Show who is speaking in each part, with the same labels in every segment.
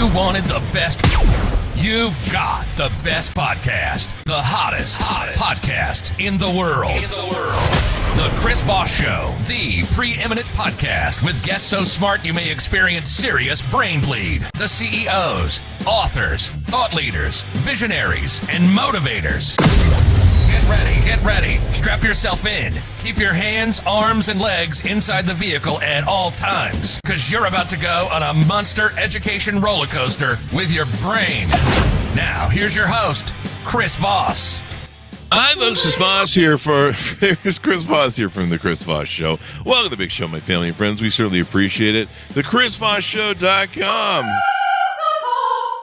Speaker 1: You wanted the best. You've got the best podcast. The hottest podcast in the world. The Chris Voss Show, the preeminent podcast with guests so smart you may experience serious brain bleed. The CEOs, authors, thought leaders, visionaries, and motivators. Get ready. Strap yourself in. Keep your hands, arms, and legs inside the vehicle at all times, because you're about to go on a monster education roller coaster with your brain. Now, here's your host, Chris Voss.
Speaker 2: Hi, folks. Chris Voss here here's Chris Voss here from the Chris Voss Show. Welcome to the big show, my family and friends. We certainly appreciate it. TheChrisVossShow.com.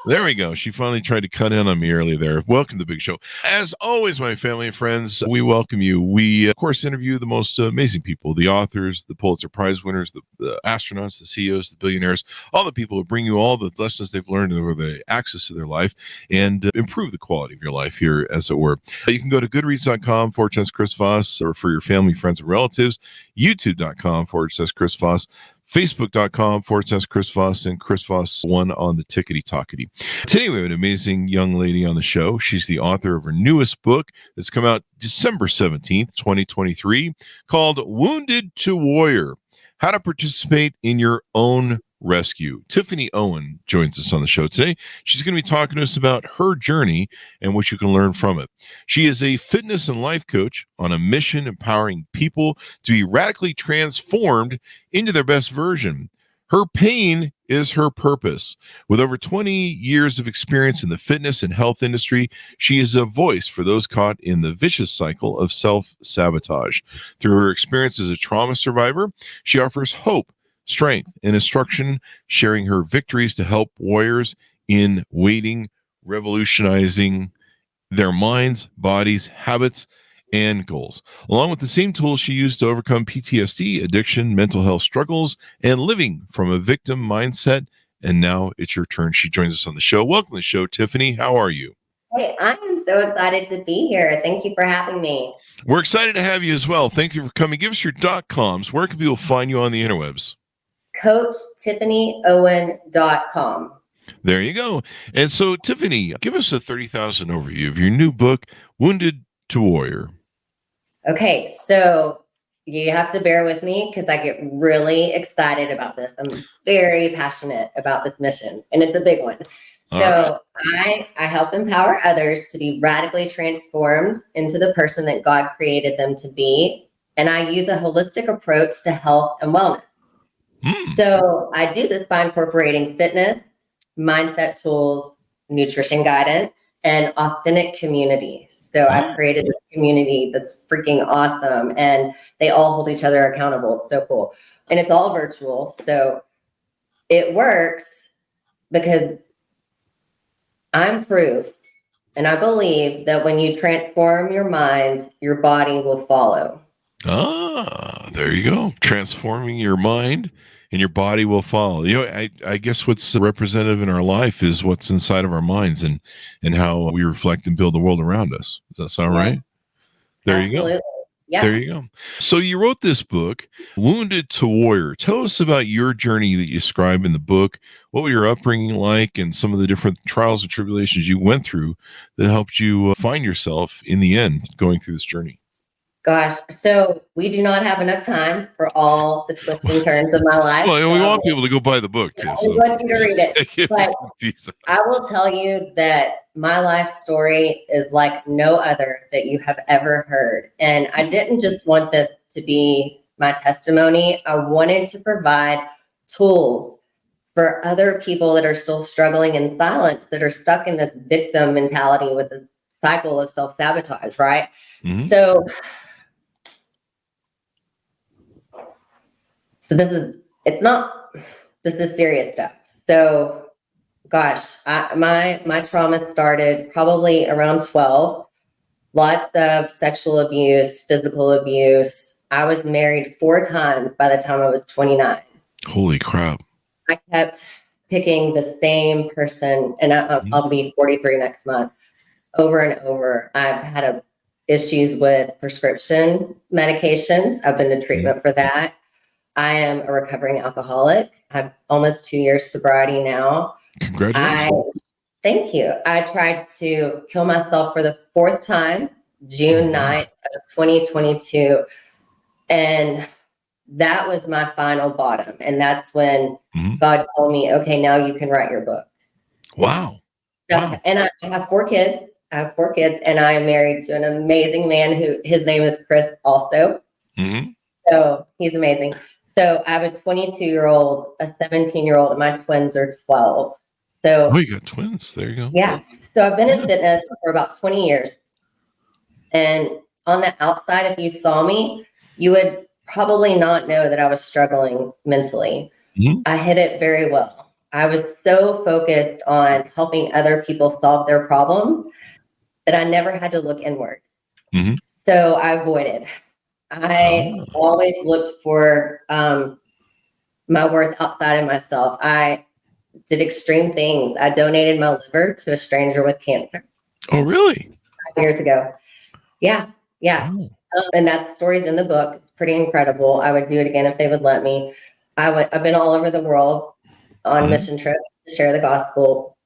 Speaker 2: There we go. She finally tried to cut in on me earlier there. Welcome to the big show. As always, my family and friends, we welcome you. We, of course, interview the most amazing people, the authors, the Pulitzer Prize winners, the astronauts, the CEOs, the billionaires, all the people who bring you all the lessons they've learned over the access to their life and improve the quality of your life here, as it were. You can go to goodreads.com/Chris Voss, or for your family, friends, and relatives, youtube.com/Chris Voss, Facebook.com/Chris Voss, and Chris Voss 1 on the tickety-tockety. Today we have an amazing young lady on the show. She's the author of her newest book that's come out December 17th, 2023, called Wounded to Warrior: How to Participate in Your Own Rescue. Tiffany Owen joins us on the show today. She's going to be talking to us about her journey and what you can learn from it. She is a fitness and life coach on a mission empowering people to be radically transformed into their best version. Her pain is her purpose. With over 20 years of experience in the fitness and health industry, she is a voice for those caught in the vicious cycle of self-sabotage. Through her experience as a trauma survivor, she offers hope, strength, and instruction, sharing her victories to help warriors in waiting, revolutionizing their minds, bodies, habits, and goals, along with the same tools she used to overcome PTSD, addiction, mental health struggles, and living from a victim mindset. And now it's your turn. She joins us on the show. Welcome to the show, Tiffany. How are you?
Speaker 3: Hey, I am so excited to be here. Thank you for having me.
Speaker 2: We're excited to have you as well. Thank you for coming. Give us your .coms. Where can people find you on the interwebs?
Speaker 3: CoachTiffanyOwen.com.
Speaker 2: There you go. And so, Tiffany, give us a 30,000 overview of your new book, Wounded to Warrior.
Speaker 3: Okay, so you have to bear with me because I get really excited about this. I'm very passionate about this mission, and it's a big one. So I help empower others to be radically transformed into the person that God created them to be. And I use a holistic approach to health and wellness. So I do this by incorporating fitness, mindset tools, nutrition guidance, and authentic community. So I've created this community that's freaking awesome, and they all hold each other accountable. It's so cool. And it's all virtual. So it works because I'm proof, and I believe that when you transform your mind, your body will follow.
Speaker 2: There you go. Transforming your mind and your body will follow. You know, I guess what's representative in our life is what's inside of our minds and how we reflect and build the world around us. Does that sound right? There
Speaker 3: Absolutely.
Speaker 2: You go.
Speaker 3: Yeah.
Speaker 2: There you go. So you wrote this book, Wounded to Warrior. Tell us about your journey that you describe in the book. What was your upbringing like and some of the different trials and tribulations you went through that helped you find yourself in the end going through this journey?
Speaker 3: Gosh, so we do not have enough time for all the twists and turns of my life.
Speaker 2: Well, we want people to go buy the book, too.
Speaker 3: We want you to read it. But I will tell you that my life story is like no other that you have ever heard. And I didn't just want this to be my testimony. I wanted to provide tools for other people that are still struggling in silence, that are stuck in this victim mentality with the cycle of self-sabotage, right?
Speaker 2: Mm-hmm.
Speaker 3: So this is serious stuff. So, gosh, my trauma started probably around 12. Lots of sexual abuse, physical abuse. I was married 4 times by the time I was 29.
Speaker 2: Holy crap.
Speaker 3: I kept picking the same person, and I'll be 43 next month, over and over. I've had issues with prescription medications. I've been to treatment for that. I am a recovering alcoholic. I have almost 2 years sobriety now.
Speaker 2: Congratulations.
Speaker 3: Thank you. I tried to kill myself for the fourth time, June 9th of 2022. And that was my final bottom. And that's when God told me, okay, now you can write your book.
Speaker 2: Wow. Wow.
Speaker 3: And I have 4 kids. I have 4 kids, and I am married to an amazing man who his name is Chris also. So he's amazing. So I have a 22-year-old, a 17-year-old, and my twins are 12. So
Speaker 2: you got twins. There you go.
Speaker 3: Yeah. So I've been in fitness for about 20 years. And on the outside, if you saw me, you would probably not know that I was struggling mentally. I hid it very well. I was so focused on helping other people solve their problems that I never had to look inward. So I avoided. I always looked for my worth outside of myself. I did extreme things. I donated my liver to a stranger with cancer.
Speaker 2: Oh, really?
Speaker 3: 5 years ago. Yeah. Wow. And that story's in the book. It's pretty incredible. I would do it again if they would let me. I've been all over the world on mission trips to share the gospel.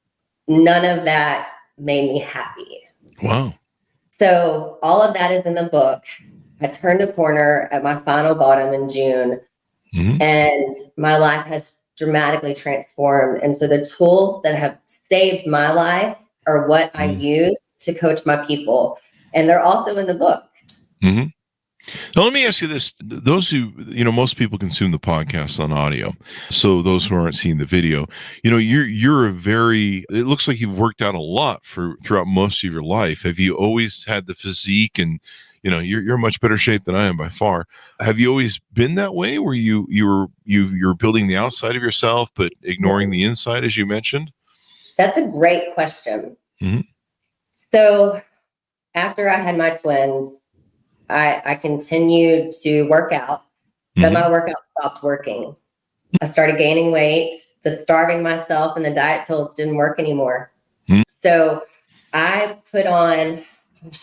Speaker 3: None of that made me happy.
Speaker 2: Wow.
Speaker 3: So all of that is in the book. I turned a corner at my final bottom in June, and my life has dramatically transformed. And so the tools that have saved my life are what I use to coach my people. And they're also in the book.
Speaker 2: Now, let me ask you this. Those who, most people consume the podcast on audio. So those who aren't seeing the video, you're it looks like you've worked out a lot throughout most of your life. Have you always had the physique and, you're in much better shape than I am by far. Have you always been that way where you're building the outside of yourself, but ignoring the inside, as you mentioned?
Speaker 3: That's a great question. So after I had my twins, I continued to work out, but my workout stopped working. I started gaining weight. The starving myself and the diet pills didn't work anymore. So I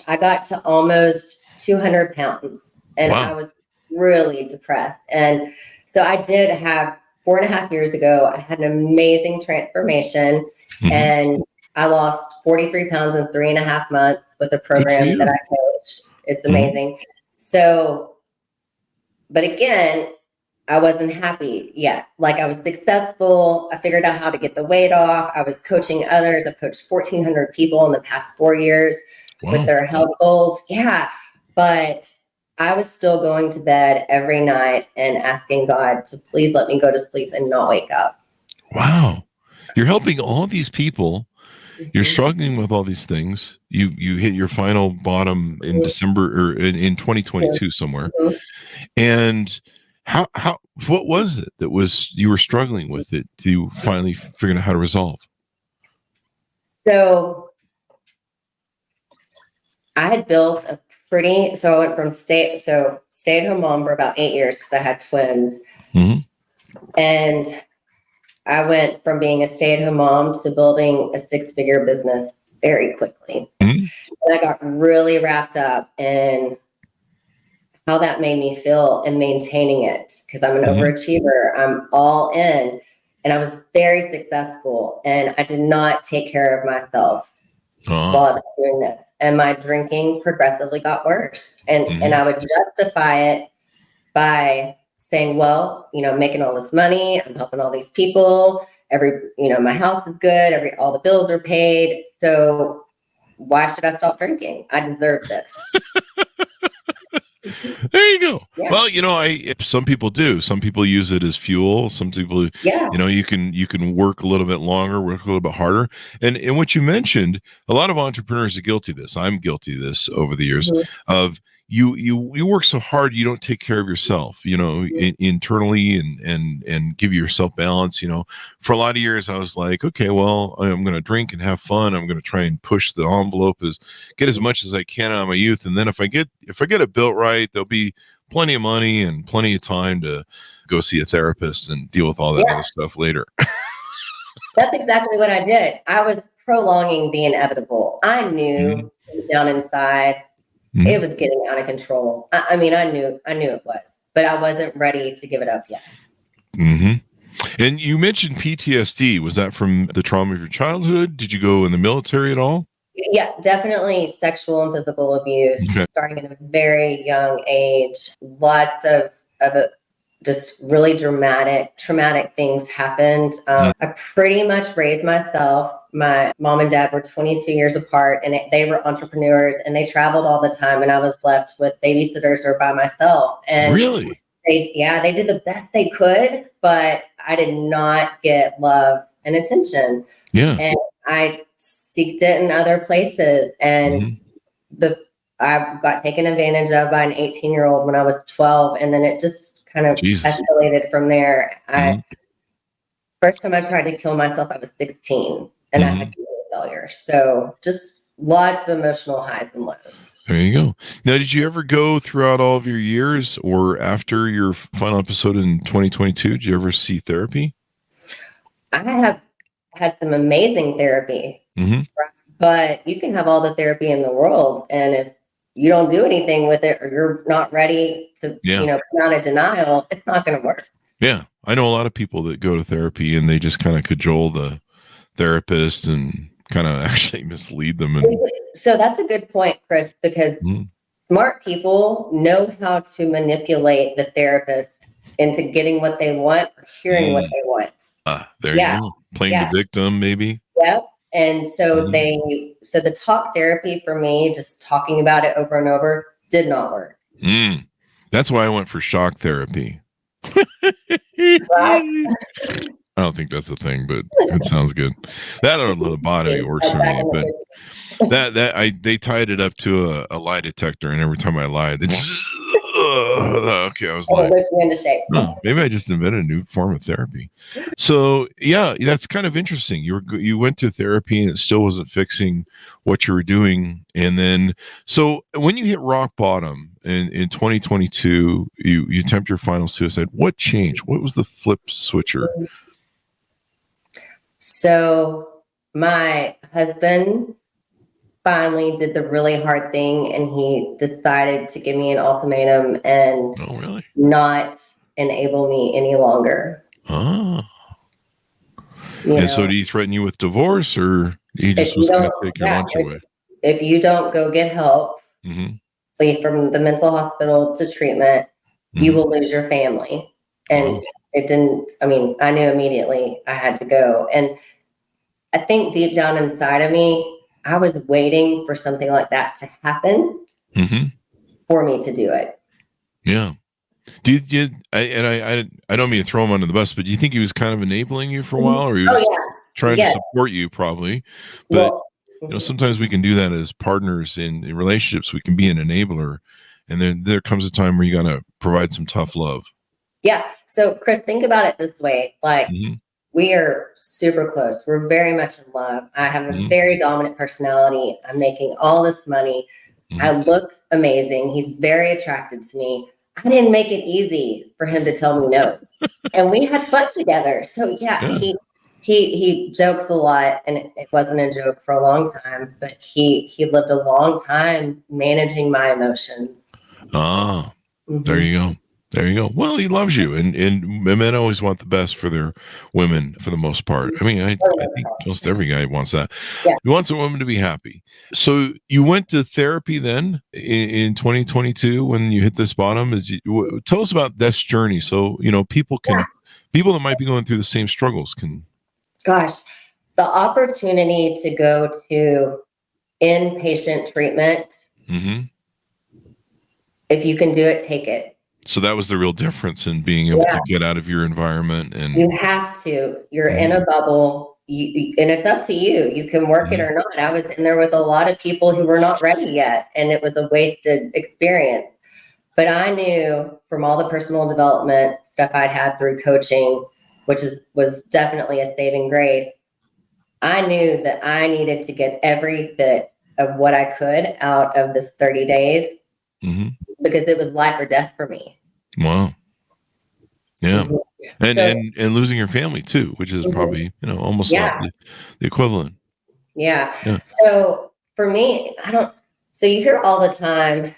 Speaker 3: I got to almost 200 pounds, and I was really depressed. And so I did have 4.5 years ago, I had an amazing transformation, and I lost 43 pounds in 3.5 months with a program that I coach. It's amazing. So, but again, I wasn't happy yet. Like, I was successful. I figured out how to get the weight off. I was coaching others. I've coached 1,400 people in the past 4 years with their health goals. Yeah. But I was still going to bed every night and asking God to please let me go to sleep and not wake up.
Speaker 2: Wow. You're helping all these people. You're struggling with all these things. You hit your final bottom in December or in 2022 somewhere. And what was it that you were struggling with it to finally figure out how to resolve?
Speaker 3: So I had built so I went from stay-at-home mom for about 8 years because I had twins. And I went from being a stay-at-home mom to building a 6-figure business very quickly. And I got really wrapped up in how that made me feel and maintaining it, because I'm an overachiever. I'm all in, and I was very successful, and I did not take care of myself while I was doing this. And my drinking progressively got worse. And I would justify it by saying, well, making all this money, I'm helping all these people, my health is good, all the bills are paid. So why should I stop drinking? I deserve this.
Speaker 2: There you go. Yeah. Well, some people do. Some people use it as fuel. Some people, you can work a little bit longer, work a little bit harder. And what you mentioned, a lot of entrepreneurs are guilty of this. I'm guilty of this over the years of you work so hard, you don't take care of yourself, internally and give yourself balance. For a lot of years, I was like, okay, well, I'm going to drink and have fun. I'm going to try and push the envelope, get as much as I can out of my youth. And then if I get it built right, there'll be plenty of money and plenty of time to go see a therapist and deal with all that other stuff later.
Speaker 3: That's exactly what I did. I was prolonging the inevitable. I knew down inside, it was getting out of control. I knew it was, but I wasn't ready to give it up yet.
Speaker 2: And you mentioned PTSD. Was that from the trauma of your childhood? Did you go in the military at all?
Speaker 3: Yeah, definitely sexual and physical abuse,
Speaker 2: Okay.
Speaker 3: starting at a very young age. Lots of just really traumatic things happened. I pretty much raised myself. My mom and dad were 22 years apart, and they were entrepreneurs, and they traveled all the time, and I was left with babysitters or by myself. And
Speaker 2: Really?
Speaker 3: they did the best they could, but I did not get love and attention.
Speaker 2: Yeah.
Speaker 3: And I seeked it in other places, and I got taken advantage of by an 18-year-old when I was 12, and then it just kind of escalated from there. First time I tried to kill myself, I was 16, and I had kidney failure. So just lots of emotional highs and lows.
Speaker 2: There you go. Now, did you ever go throughout all of your years or after your final episode in 2022? Did you ever see therapy?
Speaker 3: I have had some amazing therapy, but you can have all the therapy in the world, and if you don't do anything with it, or you're not ready to, come out of denial, it's not going to work.
Speaker 2: Yeah. I know a lot of people that go to therapy and they just kind of cajole the therapist and kind of actually mislead them.
Speaker 3: So that's a good point, Chris, because smart people know how to manipulate the therapist into getting what they want or hearing what they want.
Speaker 2: There you go. Playing the victim, maybe.
Speaker 3: Yep. And so so the talk therapy for me, just talking about it over and over, did not work.
Speaker 2: That's why I went for shock therapy.
Speaker 3: Right?
Speaker 2: I don't think that's a thing, but it sounds good. That or lobotomy works for me, but they tied it up to a lie detector, and every time I lied, they just okay, I was lying.
Speaker 3: Into shape.
Speaker 2: Maybe I just invented a new form of therapy. So yeah, that's kind of interesting. You went to therapy and it still wasn't fixing what you were doing, and then so when you hit rock bottom in 2022, you attempt your final suicide. What changed? What was the flip switcher?
Speaker 3: So my husband finally did the really hard thing, and he decided to give me an ultimatum and not enable me any longer.
Speaker 2: So did he threaten you with divorce, or he just was going to take your lunch away?
Speaker 3: If you don't go get help, leave from the mental hospital to treatment, you will lose your family. And it didn't, I knew immediately I had to go. And I think deep down inside of me, I was waiting for something like that to happen for me to do it.
Speaker 2: Yeah. I don't mean to throw him under the bus, but do you think he was kind of enabling you for a while, or he was trying to support you probably? But sometimes we can do that as partners in relationships. We can be an enabler, and then there comes a time where you got to provide some tough love.
Speaker 3: Yeah. So Chris, think about it this way. Like we are super close. We're very much in love. I have a very dominant personality. I'm making all this money. I look amazing. He's very attracted to me. I didn't make it easy for him to tell me no. And we had fun together. So he jokes a lot, and it wasn't a joke for a long time, but he lived a long time managing my emotions.
Speaker 2: There you go. There you go. Well, he loves you, and men always want the best for their women for the most part. I think most every guy wants that.
Speaker 3: Yeah.
Speaker 2: He wants a woman to be happy. So you went to therapy then in 2022 when you hit this bottom. Tell us about this journey, so people that might be going through the same struggles can.
Speaker 3: Gosh, the opportunity to go to inpatient treatment. If you can do it, take it.
Speaker 2: So that was the real difference in being able to get out of your environment. And
Speaker 3: you have to. You're in a bubble, and it's up to you. You can work it or not. I was in there with a lot of people who were not ready yet, and it was a wasted experience. But I knew from all the personal development stuff I'd had through coaching, which was definitely a saving grace, I knew that I needed to get every bit of what I could out of this 30 days. Because it was life or death for me.
Speaker 2: Wow. Yeah. And losing your family too, which is probably, almost like the equivalent.
Speaker 3: Yeah. So for me, so you hear all the time,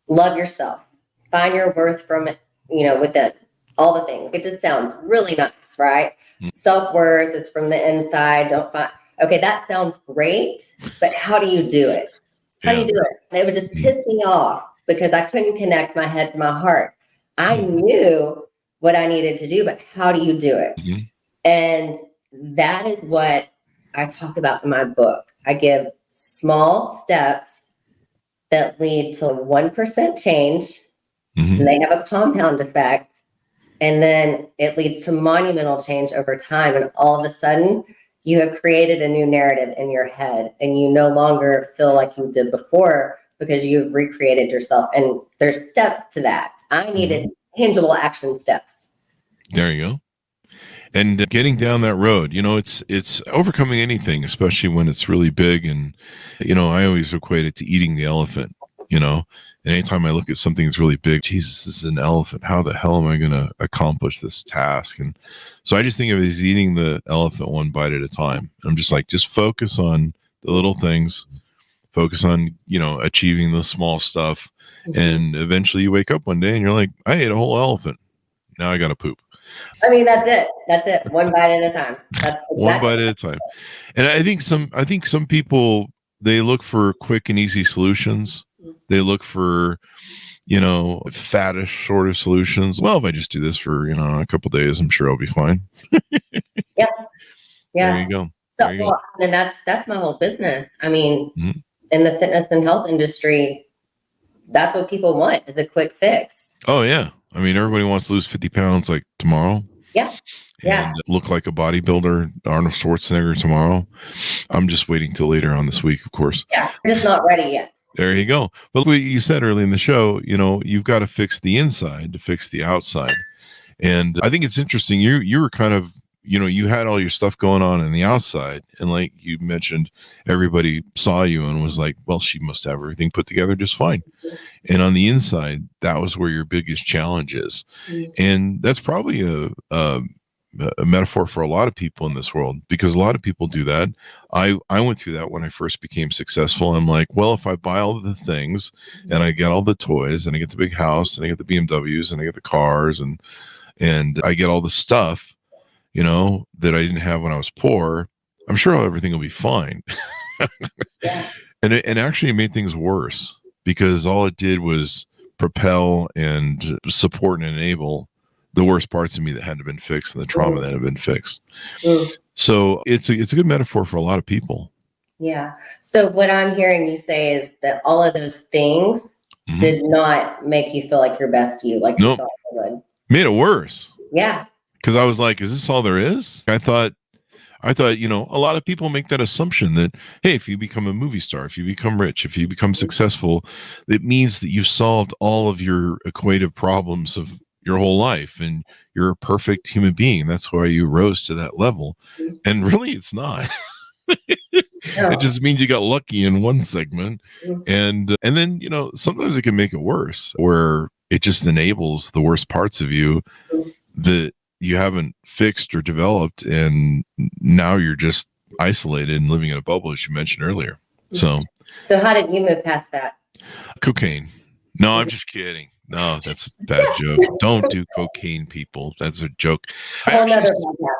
Speaker 3: love yourself, find your worth from it, within. all the things. It just sounds really nice, right? Self-worth is from the inside. Okay, that sounds great, but how do you do it? How do you do it? And it would just piss me off because I couldn't connect my head to my heart. I knew what I needed to do, but how do you do it? And that is what I talk about in my book. I give small steps that lead to 1% change, and they have a compound effect. And then it leads to monumental change over time. And all of a sudden, you have created a new narrative in your head, and you no longer feel like you did before because you've recreated yourself. And there's steps to that. I needed tangible action steps.
Speaker 2: There you go. And getting down that road, it's overcoming anything, especially when it's really big. And, I always equate it to eating the elephant, and anytime I look at something that's really big, Jesus, this is an elephant. How the hell am I going to accomplish this task? And so I just think of it as eating the elephant one bite at a time. I'm just like, just focus on the little things, focus on, achieving the small stuff. And eventually you wake up one day and you're like, I ate a whole elephant. Now I got to poop.
Speaker 3: I mean, that's it. One bite at a time. That's
Speaker 2: one bite at a time. And I think some people, they look for quick and easy solutions. They look for, faddish sort of solutions. Well, if I just do this for, a couple of days, I'm sure I'll be fine.
Speaker 3: Yeah.
Speaker 2: There you go.
Speaker 3: So, and that's my whole business. I mean, in the fitness and health industry, that's what people want, is a quick fix.
Speaker 2: Oh, yeah. I mean, everybody wants to lose 50 pounds like tomorrow.
Speaker 3: Yeah.
Speaker 2: And look like a bodybuilder, Arnold Schwarzenegger tomorrow. I'm just waiting till later on this week, of course.
Speaker 3: Yeah, just not ready yet.
Speaker 2: There you go. But what you said early in the show, you've got to fix the inside to fix the outside. And I think it's interesting. You were kind of, you had all your stuff going on the outside. And like you mentioned, everybody saw you and was like, well, she must have everything put together just fine. And on the inside, that was where your biggest challenge is. And that's probably a metaphor for a lot of people in this world, because a lot of people do that. I went through that when I first became successful. I'm like, well, if I buy all the things and I get all the toys and I get the big house and I get the BMWs and I get the cars and I get all the stuff, that I didn't have when I was poor, I'm sure everything will be fine. And actually it made things worse, because all it did was propel and support and enable the worst parts of me that hadn't been fixed and the trauma that had been fixed. So it's a good metaphor for a lot of people.
Speaker 3: Yeah. So what I'm hearing you say is that all of those things did not make you feel like your best you, like you thought they would.
Speaker 2: Made it worse.
Speaker 3: Yeah.
Speaker 2: Because I was like, is this all there is? I thought, a lot of people make that assumption that, hey, if you become a movie star, if you become rich, if you become successful, it means that you've solved all of your equative problems of your whole life and you're a perfect human being. That's why you rose to that level. And really, it's not. It just means you got lucky in one segment. And then, sometimes it can make it worse, where it just enables the worst parts of you that you haven't fixed or developed. And now you're just isolated and living in a bubble, as you mentioned earlier. So
Speaker 3: how did you move past that?
Speaker 2: Cocaine. No, I'm just kidding. No, that's a bad joke. Don't do cocaine, people. That's a joke. The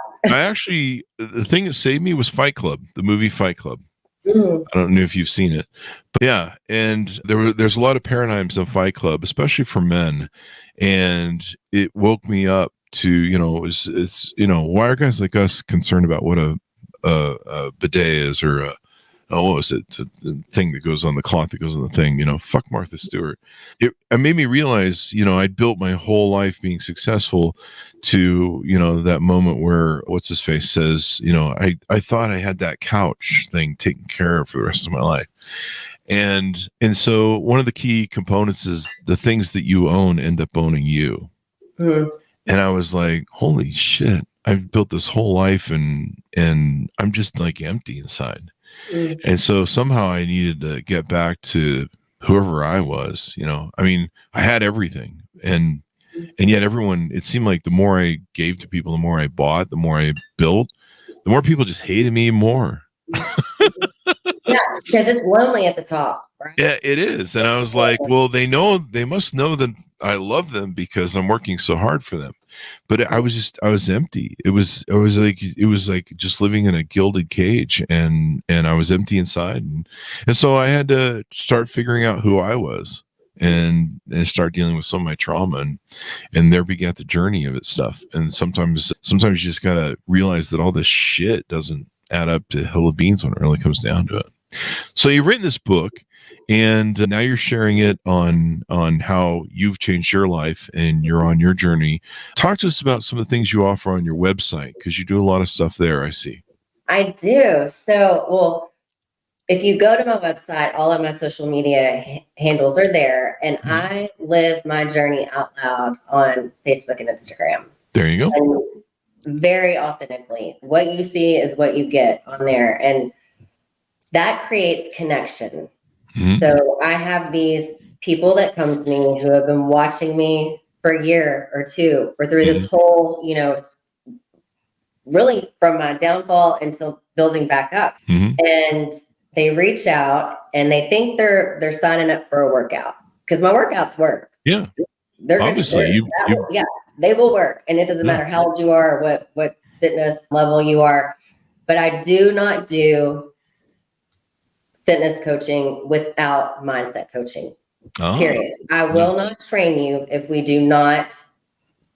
Speaker 2: thing that saved me was Fight Club, the movie Fight Club. I don't know if you've seen it, but yeah. And there's a lot of paradigms of Fight Club, especially for men. And it woke me up to, why are guys like us concerned about what a bidet is, or what was it? The thing that goes on the cloth that goes on the thing, fuck Martha Stewart. It made me realize, I'd built my whole life being successful to, that moment where what's his face says, I thought I had that couch thing taken care of for the rest of my life. And so one of the key components is the things that you own end up owning you. And I was like, holy shit, I've built this whole life and I'm just like empty inside. And so somehow I needed to get back to whoever I was, I mean, I had everything, and yet everyone, it seemed like the more I gave to people, the more I bought, the more I built, the more people just hated me more.
Speaker 3: Yeah, because it's lonely at the top, right?
Speaker 2: Yeah, it is. And I was like, well, they must know that I love them because I'm working so hard for them. but I was empty. It was like just living in a gilded cage, and I was empty inside, and so I had to start figuring out who I was, and start dealing with some of my trauma, and there began the journey of it stuff. And sometimes you just gotta realize that all this shit doesn't add up to a hill of beans when it really comes down to it. So you've written this book, and now you're sharing it on how you've changed your life and you're on your journey. Talk to us about some of the things you offer on your website, because you do a lot of stuff there, I see.
Speaker 3: I do. So, well, if you go to my website, all of my social media handles are there, and I live my journey out loud on Facebook and Instagram.
Speaker 2: There you go.
Speaker 3: And very authentically. What you see is what you get on there, and that creates connection. Mm-hmm. So I have these people that come to me who have been watching me for a year or two, or through this whole, really from my downfall until building back up. And they reach out and they think they're signing up for a workout, because my workouts work.
Speaker 2: Yeah.
Speaker 3: They're
Speaker 2: obviously
Speaker 3: yeah, they will work. And it doesn't matter how old you are, or what fitness level you are. But I do not do fitness coaching without mindset coaching. Period. I will not train you if we do not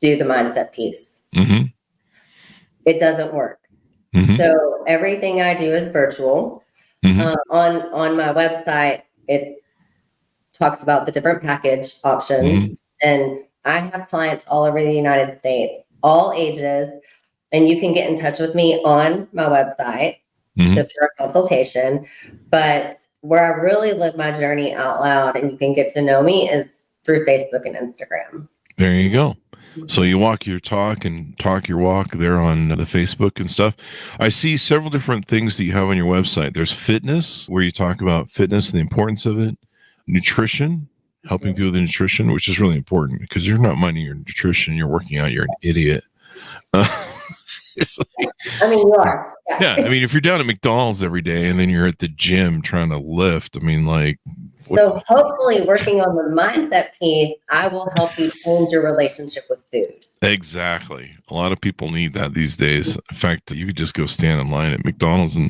Speaker 3: do the mindset piece. It doesn't work. So everything I do is virtual. On my website, it talks about the different package options, and I have clients all over the United States, all ages, and you can get in touch with me on my website for a consultation. But where I really live my journey out loud and you can get to know me is through Facebook and Instagram.
Speaker 2: There you go. So you walk your talk and talk your walk there on the Facebook and stuff. I see several different things that you have on your website. There's fitness, where you talk about fitness and the importance of it. Nutrition, helping people with nutrition, which is really important, because you're not minding your nutrition, you're working out, you're an idiot.
Speaker 3: I mean, you are.
Speaker 2: Yeah. I mean, if you're down at McDonald's every day and then you're at the gym trying to lift, I mean, like.
Speaker 3: So hopefully working on the mindset piece, I will help you change your relationship with food.
Speaker 2: Exactly. A lot of people need that these days. In fact, you could just go stand in line at McDonald's and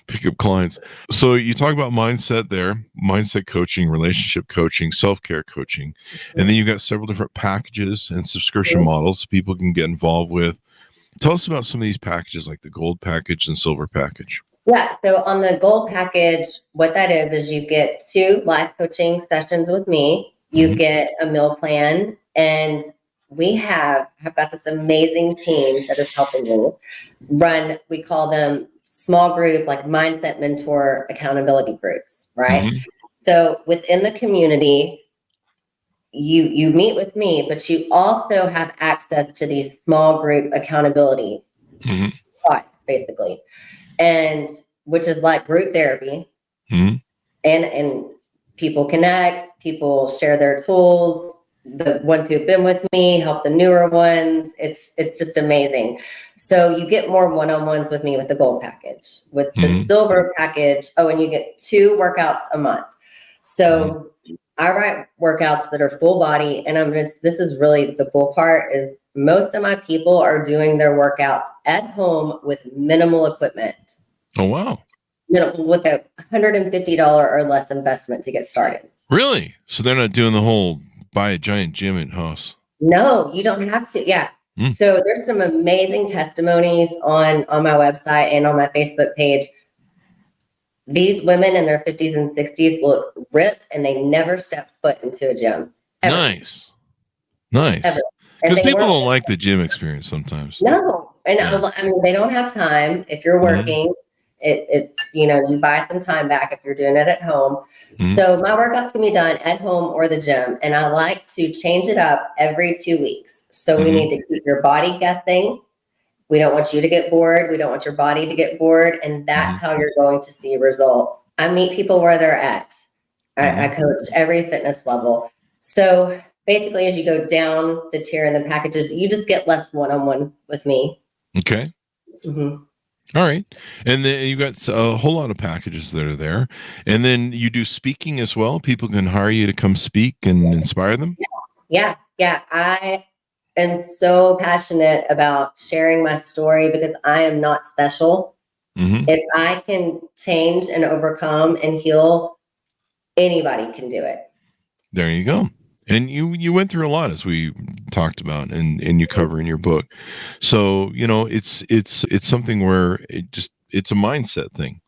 Speaker 2: pick up clients. So you talk about mindset there, mindset coaching, relationship coaching, self-care coaching. And then you got several different packages and subscription models people can get involved with. Tell us about some of these packages, like the gold package and silver package.
Speaker 3: Yeah. So on the gold package, what that is you get 2 life coaching sessions with me. You get a meal plan, and we have got this amazing team that is helping me run, we call them small group, like mindset mentor accountability groups, right? So within the community, you meet with me, but you also have access to these small group accountability spots, basically, and which is like group therapy. And people connect, people share their tools. The ones who have been with me help the newer ones. It's just amazing. So you get more one-on-ones with me with the gold package. With the silver package, and you get 2 workouts a month. So I write workouts that are full body, and this is really the cool part, is most of my people are doing their workouts at home with minimal equipment.
Speaker 2: Oh, wow.
Speaker 3: With a $150 or less investment to get started.
Speaker 2: Really? So they're not doing the whole buy a giant gym at house?
Speaker 3: No, you don't have to. Yeah. So there's some amazing testimonies on my website and on my Facebook page. These women in their 50s and 60s look ripped, and they never stepped foot into a gym. Ever.
Speaker 2: Nice.
Speaker 3: Because
Speaker 2: people don't like the gym experience sometimes.
Speaker 3: No. And I mean, they don't have time. If you're working, you buy some time back if you're doing it at home. So my workouts can be done at home or the gym. And I like to change it up every 2 weeks. So we need to keep your body guessing. We don't want you to get bored. We don't want your body to get bored. And that's how you're going to see results. I meet people where they're at. I coach every fitness level. So basically, as you go down the tier in the packages, you just get less one-on-one with me.
Speaker 2: Okay. All right. And then you got a whole lot of packages that are there. And then you do speaking as well. People can hire you to come speak and inspire them.
Speaker 3: Yeah. I am so passionate about sharing my story because I am not special.
Speaker 2: Mm-hmm.
Speaker 3: If I can change and overcome and heal, anybody can do it.
Speaker 2: There you go. And you went through a lot, as we talked about, and you cover in your book. So it's something where it's a mindset thing.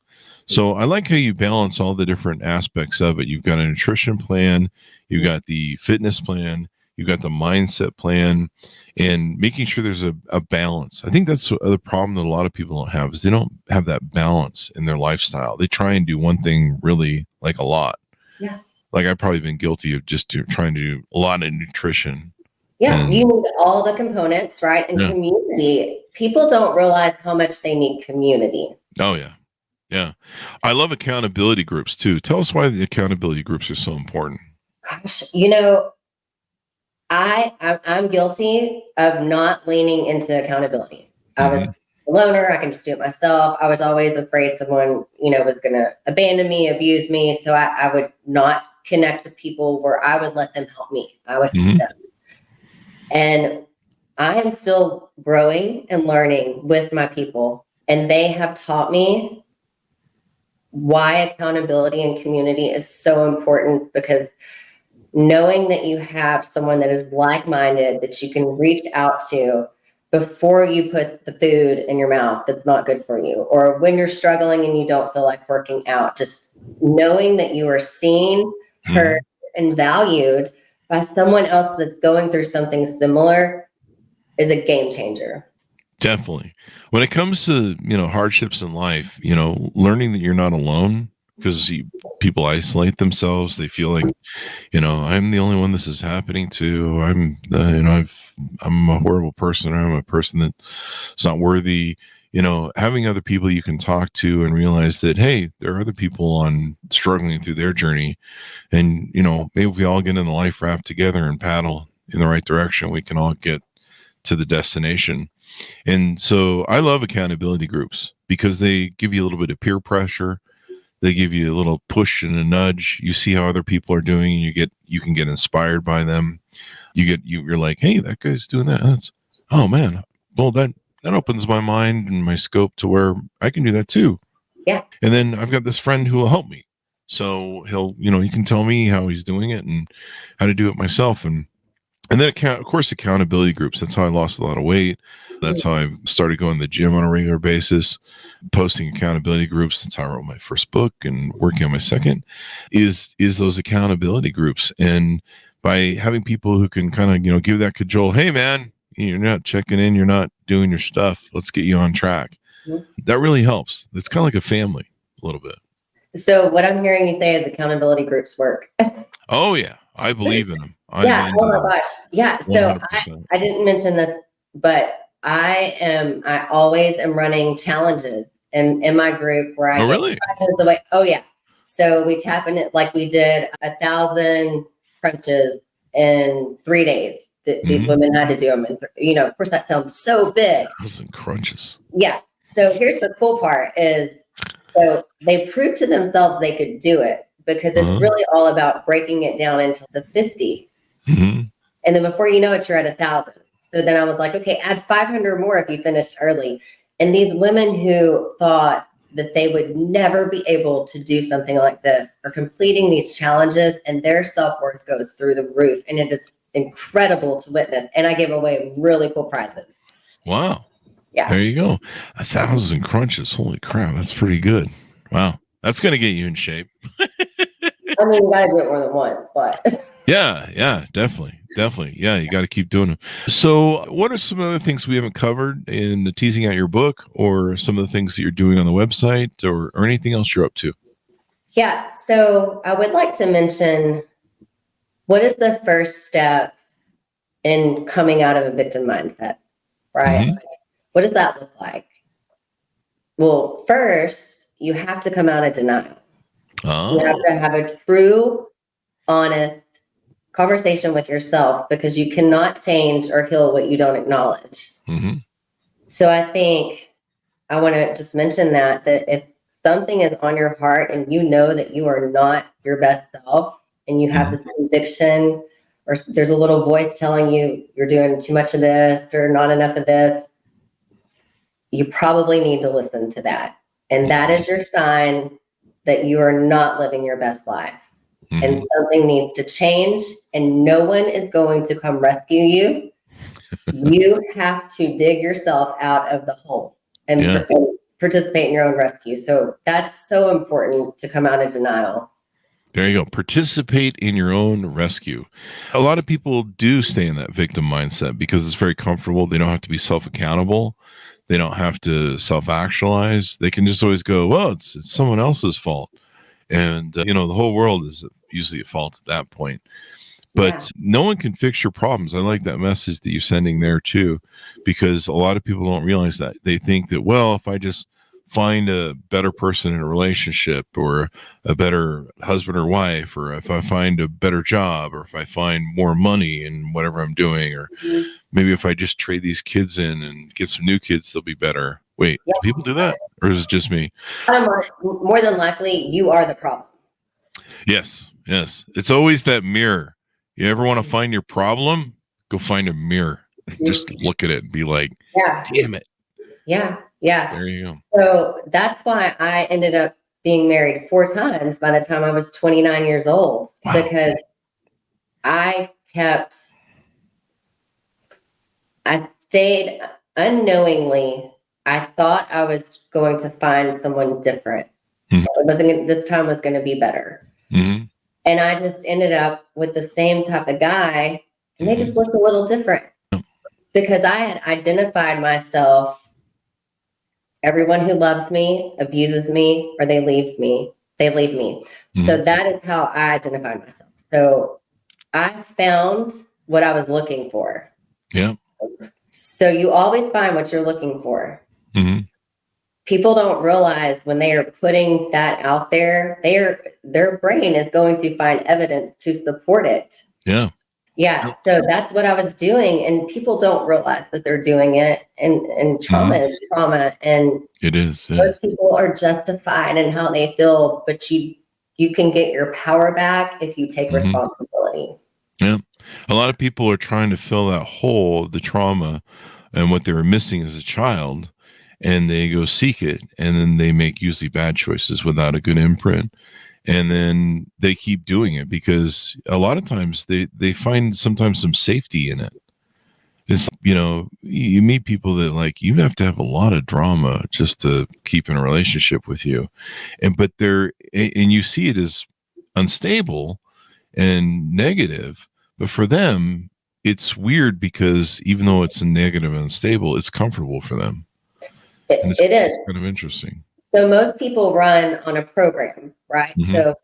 Speaker 2: So I like how you balance all the different aspects of it. You've got a nutrition plan, you've got the fitness plan, you've got the mindset plan, and making sure there's a balance. I think that's the problem that a lot of people don't have, is they don't have that balance in their lifestyle. They try and do one thing really, like, a lot.
Speaker 3: Yeah.
Speaker 2: Like, I've probably been guilty of just trying to do a lot of nutrition.
Speaker 3: Yeah, you need all the components, right? And community. People don't realize how much they need community.
Speaker 2: Oh, yeah. Yeah. I love accountability groups, too. Tell us why the accountability groups are so important.
Speaker 3: Gosh, I'm guilty of not leaning into accountability. I was a loner. I can just do it myself. I was always afraid someone, was going to abandon me, abuse me. So I would not connect with people where I would let them help me. I would help them. And I am still growing and learning with my people. And they have taught me why accountability and community is so important, because knowing that you have someone that is like-minded that you can reach out to before you put the food in your mouth that's not good for you, or when you're struggling and you don't feel like working out, just knowing that you are seen, heard, and valued by someone else that's going through something similar is a game changer. Definitely.
Speaker 2: When it comes to, hardships in life, learning that you're not alone, because people isolate themselves. They feel like, I'm the only one this is happening to. I'm a horrible person. I'm a person that's not worthy. Having other people you can talk to and realize that, hey, there are other people struggling through their journey. And, maybe if we all get in the life raft together and paddle in the right direction, we can all get to the destination. And so I love accountability groups because they give you a little bit of peer pressure. They give you a little push and a nudge. You see how other people are doing, and you can get inspired by them. You're like, hey, that guy's doing that. Oh man. Well, that opens my mind and my scope to where I can do that too.
Speaker 3: Yeah.
Speaker 2: And then I've got this friend who will help me. So he can tell me how he's doing it and how to do it myself. And then of course, accountability groups. That's how I lost a lot of weight. That's how I started going to the gym on a regular basis, posting accountability groups. That's how I wrote my first book and working on my second is those accountability groups. And by having people who can kind of, give that cajole, hey man, you're not checking in, you're not doing your stuff. Let's get you on track. That really helps. It's kind of like a family a little bit.
Speaker 3: So what I'm hearing you say is accountability groups work.
Speaker 2: Oh yeah. I believe in them.
Speaker 3: Oh my gosh. Yeah. So I didn't mention this, but I always am running challenges in my group where I get
Speaker 2: really?
Speaker 3: prizes away. Oh yeah. So we tap in it like we did 1,000 crunches in 3 days. These women had to do them. And, of course that sounds so big.
Speaker 2: 1,000 crunches.
Speaker 3: Yeah. So here's the cool part is, so they proved to themselves they could do it, because it's really all about breaking it down into the 50. And then before you know it, you're at 1,000. So then I was like, okay, add 500 more if you finished early. And these women who thought that they would never be able to do something like this are completing these challenges, and their self-worth goes through the roof. And it is incredible to witness. And I gave away really cool prizes.
Speaker 2: Wow.
Speaker 3: Yeah.
Speaker 2: There you go. 1,000 crunches. Holy crap. That's pretty good. Wow. That's going to get you in shape.
Speaker 3: I mean, you got to do it more than once, but.
Speaker 2: Yeah, definitely. Yeah, you got to keep doing them. So what are some other things we haven't covered in the teasing out your book, or some of the things that you're doing on the website, or anything else you're up to?
Speaker 3: Yeah. So I would like to mention, what is the first step in coming out of a victim mindset, right? What does that look like? Well, first, you have to come out of denial. You have to have a true, honest conversation with yourself, because you cannot change or heal what you don't acknowledge. So I think I want to just mention that if something is on your heart and you know that you are not your best self, and you have this conviction or there's a little voice telling you you're doing too much of this or not enough of this, you probably need to listen to that. And that is your sign that you are not living your best life. And something needs to change, and no one is going to come rescue you. You have to dig yourself out of the hole and participate in your own rescue. So that's so important, to come out of denial.
Speaker 2: There you go. Participate in your own rescue. A lot of people do stay in that victim mindset because it's very comfortable. They don't have to be self-accountable. They don't have to self-actualize. They can just always go, well, it's someone else's fault. And, the whole world is usually at fault at that point. But no one can fix your problems. I like that message that you're sending there, too, because a lot of people don't realize that. They think that, well, if I just find a better person in a relationship, or a better husband or wife, or if I find a better job, or if I find more money in whatever I'm doing, or maybe if I just trade these kids in and get some new kids, they'll be better. Wait, do people do that? Or is it just me?
Speaker 3: More than likely, you are the problem.
Speaker 2: Yes. It's always that mirror. You ever want to find your problem? Go find a mirror. Just look at it and be like, damn it.
Speaker 3: Yeah.
Speaker 2: There you go.
Speaker 3: So that's why I ended up being married 4 times by the time I was 29 years old, because I stayed unknowingly. I thought I was going to find someone different. This time was going to be better. And I just ended up with the same type of guy, and they just looked a little different because I had identified myself. Everyone who loves me abuses me, or they leave me. So that is how I identified myself. So I found what I was looking for.
Speaker 2: Yeah.
Speaker 3: So you always find what you're looking for. People don't realize when they are putting that out there, their brain is going to find evidence to support it. Yeah. So that's what I was doing. And people don't realize that they're doing it. And trauma is trauma. And
Speaker 2: it is.
Speaker 3: Those people are justified in how they feel, but you can get your power back if you take responsibility.
Speaker 2: Yeah. A lot of people are trying to fill that hole, the trauma and what they were missing as a child, and they go seek it, and then they make usually bad choices without a good imprint. And then they keep doing it because a lot of times they find sometimes some safety in it. It's, you meet people that, like, you have to have a lot of drama just to keep in a relationship with you. But you see it as unstable and negative, but for them, it's weird because even though it's negative and unstable, it's comfortable for them.
Speaker 3: It is
Speaker 2: kind of interesting.
Speaker 3: So most people run on a program, right? So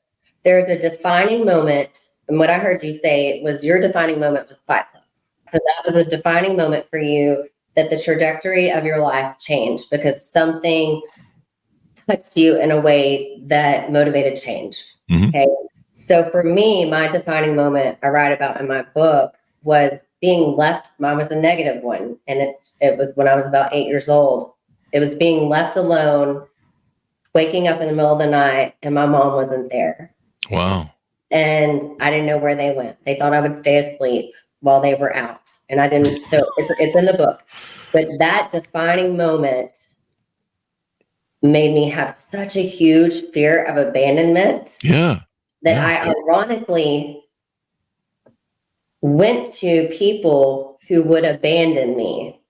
Speaker 3: there's a defining moment. And what I heard you say was your defining moment was Fight Club. So that was a defining moment for you, that the trajectory of your life changed because something touched you in a way that motivated change. Okay. So for me, my defining moment I write about in my book was being left. Mine was the negative one. And it was when I was about 8 years old. It was being left alone, waking up in the middle of the night, and my mom wasn't there.
Speaker 2: Wow.
Speaker 3: And I didn't know where they went. They thought I would stay asleep while they were out. And I didn't. So it's in the book. But that defining moment made me have such a huge fear of abandonment. That I ironically went to people who would abandon me.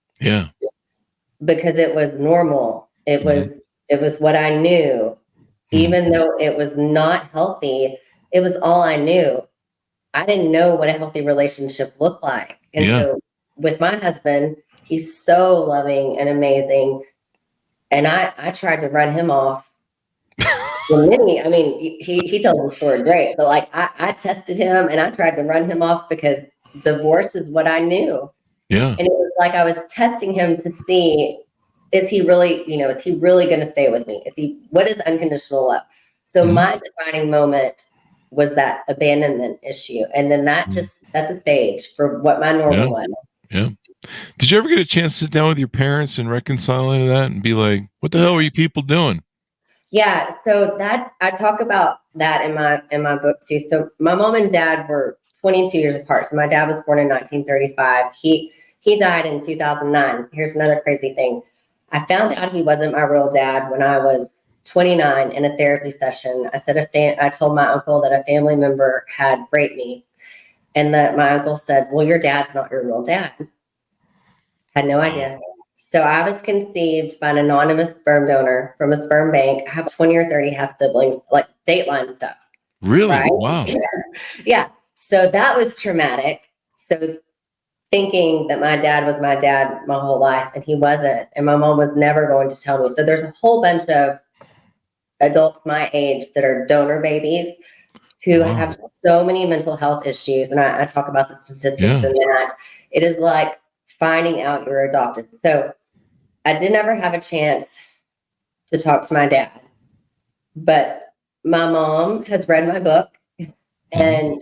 Speaker 3: Because it was normal. It was what I knew. Even though it was not healthy, it was all I knew. I didn't know what a healthy relationship looked like. And so with my husband, he's so loving and amazing. And I tried to run him off. He tells the story great, but like I tested him and I tried to run him off because divorce is what I knew. And it was like I was testing him to see, is he really going to stay with me? What is unconditional love? So my defining moment was that abandonment issue. And then that just set the stage for what my normal was.
Speaker 2: Did you ever get a chance to sit down with your parents and reconcile into that and be like, what the hell are you people doing?
Speaker 3: Yeah. So I talk about that in my book too. So my mom and dad were 22 years apart. So my dad was born in 1935. He died in 2009. Here's another crazy thing. I found out he wasn't my real dad when I was 29 in a therapy session. I told my uncle that a family member had raped me, and that my uncle said, "Well, your dad's not your real dad." Had no idea. So I was conceived by an anonymous sperm donor from a sperm bank. I have 20 or 30 half siblings, like Dateline stuff.
Speaker 2: Really?
Speaker 3: Right?
Speaker 2: Wow.
Speaker 3: Yeah. So that was traumatic. So thinking that my dad was my dad my whole life, and he wasn't, and my mom was never going to tell me. So there's a whole bunch of adults my age that are donor babies who have so many mental health issues. And I talk about the statistics in that. It is like finding out you're adopted. So I did never have a chance to talk to my dad, but my mom has read my book, and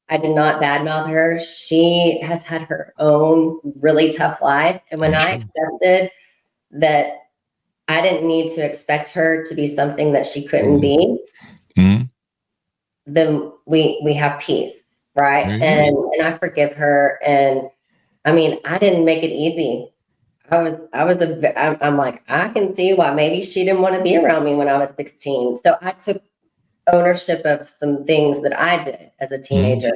Speaker 3: I did not badmouth her. She has had her own really tough life. And when I accepted that I didn't need to expect her to be something that she couldn't be, then we have peace, right? And I forgive her. And I mean, I didn't make it easy. I'm like, I can see why maybe she didn't want to be around me when I was 16. So I took ownership of some things that I did as a teenager.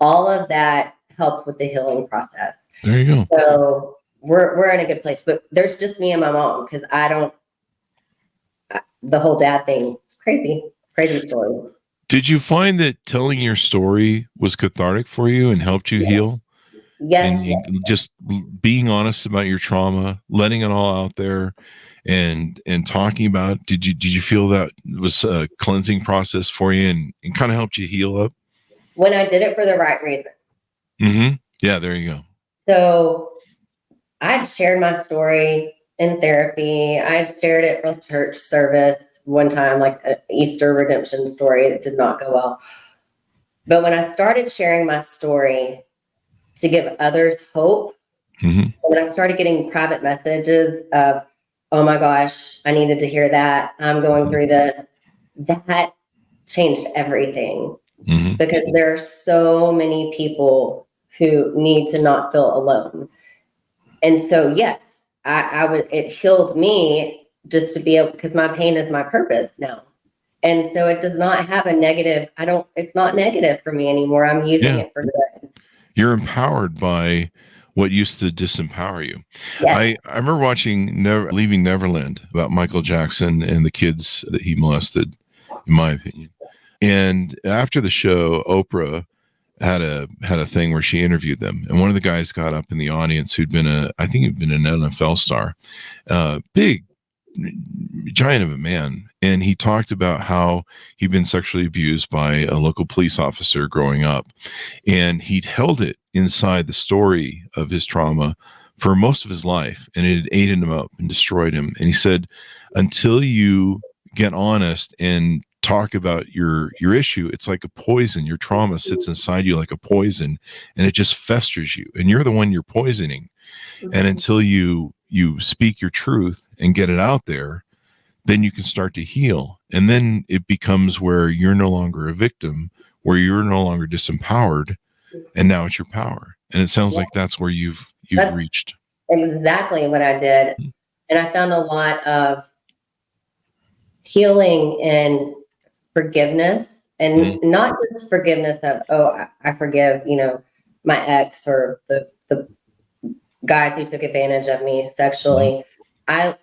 Speaker 3: All of that helped with the healing process.
Speaker 2: There you go.
Speaker 3: So we're in a good place, but there's just me and my mom, because the whole dad thing, it's crazy story.
Speaker 2: Did you find that telling your story was cathartic for you and helped you heal?
Speaker 3: Yes.
Speaker 2: And just being honest about your trauma, letting it all out there, and talking about it, did you feel that was a cleansing process for you and kind of helped you heal up?
Speaker 3: When I did it for the right reason.
Speaker 2: Yeah, there you go.
Speaker 3: So I shared my story in therapy. I shared it for church service one time, like an Easter redemption story. It did not go well. But when I started sharing my story to give others hope, when I started getting private messages of, "Oh my gosh, I needed to hear that. I'm going through this," that changed everything. Because there are so many people who need to not feel alone. And so, yes, it healed me just to be able, because my pain is my purpose now. And so it does not have a negative, it's not negative for me anymore. I'm using it for good.
Speaker 2: You're empowered by what used to disempower you.
Speaker 3: Yes.
Speaker 2: I remember watching Leaving Neverland about Michael Jackson and the kids that he molested, in my opinion. And after the show, Oprah had a thing where she interviewed them, and one of the guys got up in the audience who'd been an NFL star, big giant of a man, and he talked about how he'd been sexually abused by a local police officer growing up, and he'd held it inside the story of his trauma for most of his life, and it had eaten him up and destroyed him. And he said, until you get honest and talk about your issue, it's like a poison. Your trauma sits inside you like a poison, and it just festers you, and you're the one you're poisoning. And until you speak your truth and get it out there, then you can start to heal. And then it becomes where you're no longer a victim, where you're no longer disempowered, and now it's your power. And it sounds like that's where you've reached.
Speaker 3: Exactly what I did. And I found a lot of healing in forgiveness, and not just forgiveness of, I forgive, my ex or the guys who took advantage of me sexually. I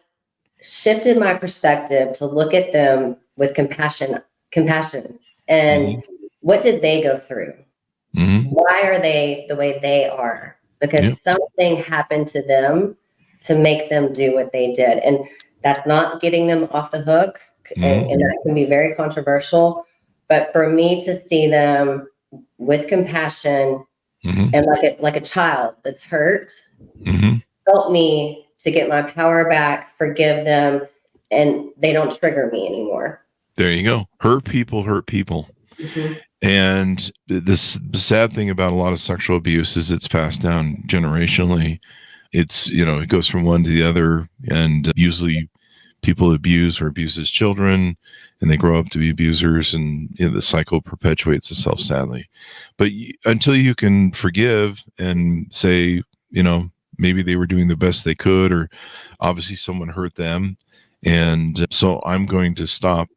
Speaker 3: shifted my perspective to look at them with compassion. And what did they go through? Why are they the way they are? Because something happened to them to make them do what they did. And that's not getting them off the hook. And that can be very controversial. But for me to see them with compassion and like a child that's hurt, help me to get my power back, forgive them, and they don't trigger me anymore.
Speaker 2: There you go. Hurt people hurt people. And this sad thing about a lot of sexual abuse is it's passed down generationally. It's, it goes from one to the other, and usually people abuse or abuses children, and they grow up to be abusers, and the cycle perpetuates itself, sadly. But until you can forgive and say, maybe they were doing the best they could, or obviously someone hurt them, and so I'm going to stop.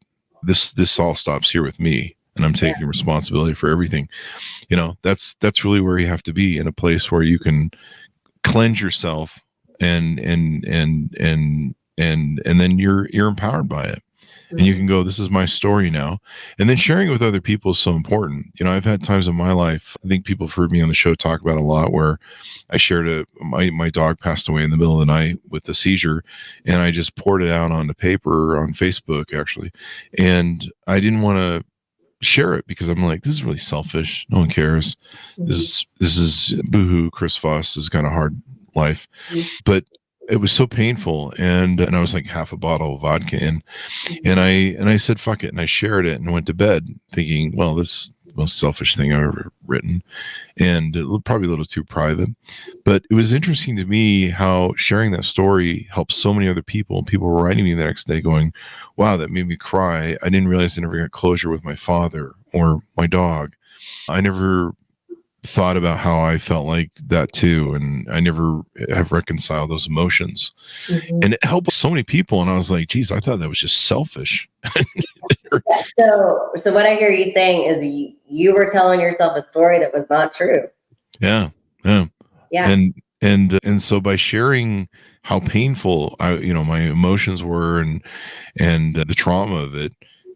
Speaker 2: This all stops here with me, and I'm taking responsibility for everything. That's really where you have to be, in a place where you can cleanse yourself, and then you're empowered by it. And you can go, this is my story now. And then sharing it with other people is so important. I've had times in my life, I think people have heard me on the show talk about a lot, where I shared my dog passed away in the middle of the night with a seizure, and I just poured it out onto paper on Facebook, actually. And I didn't want to share it because I'm like, this is really selfish. No one cares. This is boohoo. Chris Voss has kind of hard life. But it was so painful, and I was like half a bottle of vodka in, and I said fuck it, and I shared it and went to bed thinking, well, this is the most selfish thing I've ever written, and probably a little too private. But it was interesting to me how sharing that story helped so many other people, and people were writing me the next day going, wow, that made me cry. I didn't realize I never got closure with my father or my dog. I never thought about how I felt like that too, and I never have reconciled those emotions. And it helped so many people, and I was like, geez, I thought that was just selfish.
Speaker 3: So what I hear you saying is you were telling yourself a story that was not true.
Speaker 2: Yeah. And so by sharing how painful my emotions were, and the trauma of it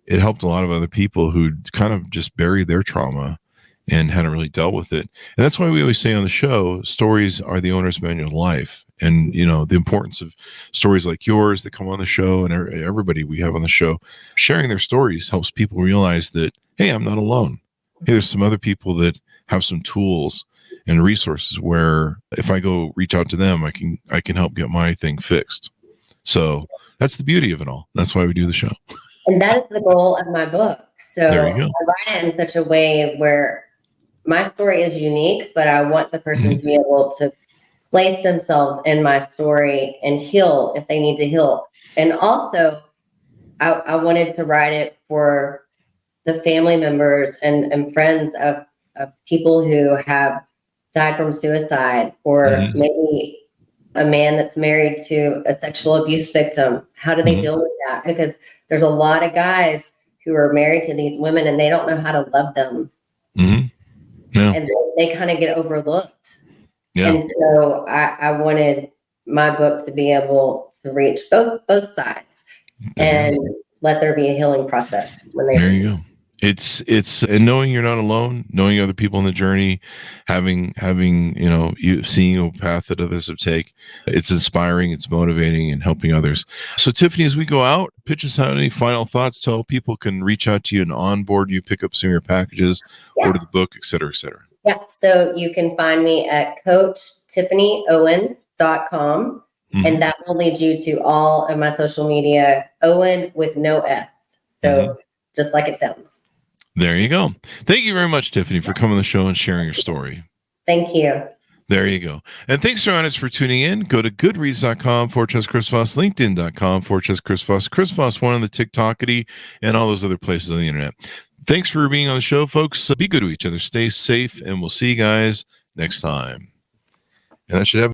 Speaker 2: helped a lot of other people who kind of just buried their trauma and hadn't really dealt with it. And that's why we always say on the show, stories are the owner's manual of life. And, the importance of stories like yours that come on the show, and everybody we have on the show, sharing their stories helps people realize that, hey, I'm not alone. Hey, there's some other people that have some tools and resources where if I go reach out to them, I can help get my thing fixed. So that's the beauty of it all. That's why we do the show.
Speaker 3: And that is the goal of my book. So
Speaker 2: there you go.
Speaker 3: I write it in such a way where my story is unique, but I want the person to be able to place themselves in my story and heal if they need to heal. And also, I wanted to write it for the family members and friends of people who have died from suicide, or maybe a man that's married to a sexual abuse victim. How do they deal with that? Because there's a lot of guys who are married to these women and they don't know how to love them.
Speaker 2: Yeah.
Speaker 3: And they kind of get overlooked.
Speaker 2: Yeah.
Speaker 3: And so I wanted my book to be able to reach both sides and let there be a healing process when they
Speaker 2: there you go. It's and knowing you're not alone, knowing other people in the journey, having you seeing a path that others have taken. It's inspiring, it's motivating, and helping others. So Tiffany, as we go out, pitch us out any final thoughts, tell people can reach out to you and onboard you, pick up some of your packages, order the book, et cetera, et cetera.
Speaker 3: Yeah. So you can find me at coachtiffanyOwen.com, and that will lead you to all of my social media, Owen with no S. So just like it sounds.
Speaker 2: There you go. Thank you very much, Tiffany, for coming on the show and sharing your story.
Speaker 3: Thank you.
Speaker 2: There you go. And thanks to our audience for tuning in. Go to goodreads.com/Chris Voss, LinkedIn.com/Chris Voss, Chris Voss one on the TikTokity, and all those other places on the internet. Thanks for being on the show, folks. Be good to each other. Stay safe, and we'll see you guys next time. And that should have